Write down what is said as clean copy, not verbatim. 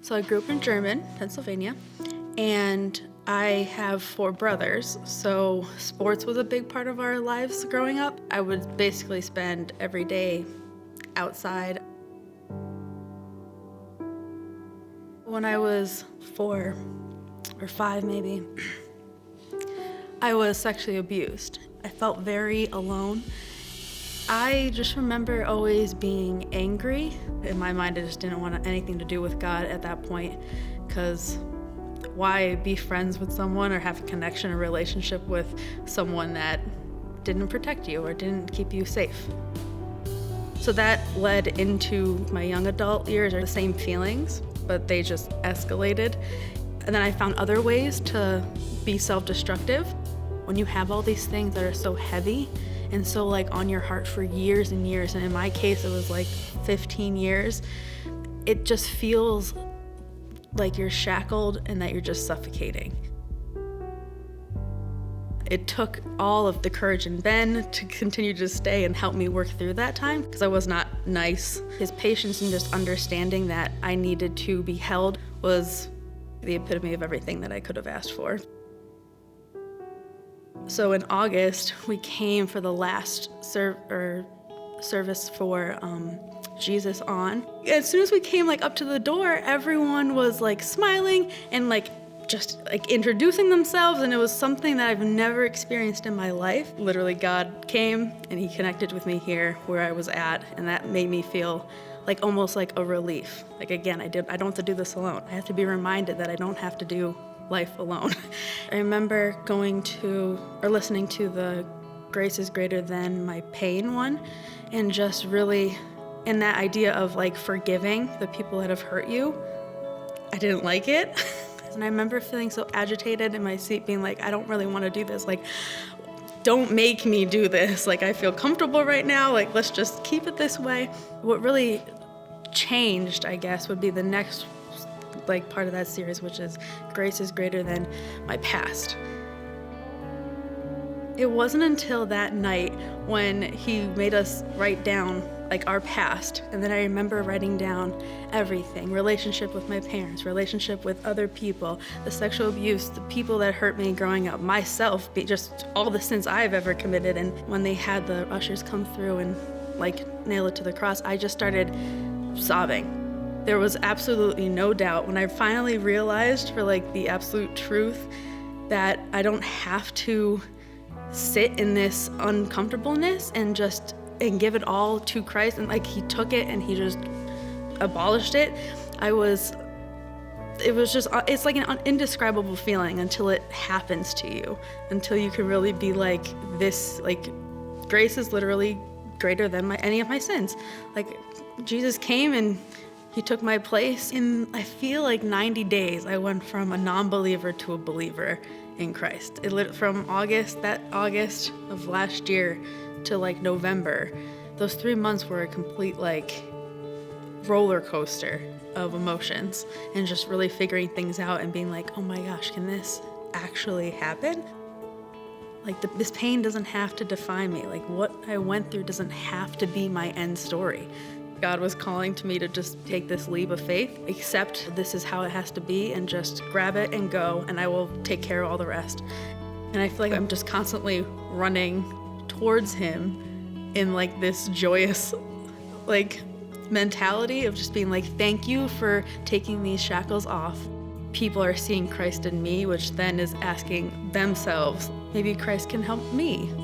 So I grew up in German, Pennsylvania, and I have 4 brothers, so sports was a big part of our lives growing up. I would basically spend every day outside. When I was 4 or 5 maybe, I was sexually abused. I felt very alone. I just remember always being angry. In my mind, I just didn't want anything to do with God at that point, because why be friends with someone or have a connection or relationship with someone that didn't protect you or didn't keep you safe? So that led into my young adult years, the same feelings, but they just escalated. And then I found other ways to be self-destructive. When you have all these things that are so heavy and so on your heart for years and years, and in my case it was 15 years, it just feels like you're shackled and that you're just suffocating. It took all of the courage in Ben to continue to stay and help me work through that time, because I was not nice. His patience and just understanding that I needed to be held was the epitome of everything that I could have asked for. So in August, we came for the last service for Jesus On. As soon as we came up to the door, everyone was smiling and just introducing themselves, and it was something that I've never experienced in my life. Literally, God came and he connected with me here where I was at, and that made me feel almost like a relief. Again, I don't have to do this alone. I have to be reminded that I don't have to do life alone. I remember listening to the Grace is Greater Than My Pain one, and just really in that idea of forgiving the people that have hurt you. I didn't like it. And I remember feeling so agitated in my seat, being I don't really want to do this. Don't make me do this. I feel comfortable right now. Let's just keep it this way. What really changed, I guess, would be the next part of that series, which is Grace is Greater Than My Past. It wasn't until that night when he made us write down our past, and then I remember writing down everything: relationship with my parents, relationship with other people, the sexual abuse, the people that hurt me growing up, myself, just all the sins I've ever committed. And when they had the ushers come through and nail it to the cross, I just started sobbing. There was absolutely no doubt when I finally realized for the absolute truth that I don't have to sit in this uncomfortableness and give it all to Christ, and he took it and he just abolished it. It's an indescribable feeling until it happens to you, until you can really be this, grace is literally greater than any of my sins. Jesus came and he took my place. In, I feel 90 days, I went from a non-believer to a believer in Christ. From August of last year to November, those 3 months were a complete roller coaster of emotions, and just really figuring things out and being oh my gosh, can this actually happen? This pain doesn't have to define me. What I went through doesn't have to be my end story. God was calling to me to just take this leap of faith, accept this is how it has to be, and just grab it and go, and I will take care of all the rest. And I feel I'm just constantly running towards him in this joyous mentality of just being thank you for taking these shackles off. People are seeing Christ in me, which then is asking themselves, maybe Christ can help me.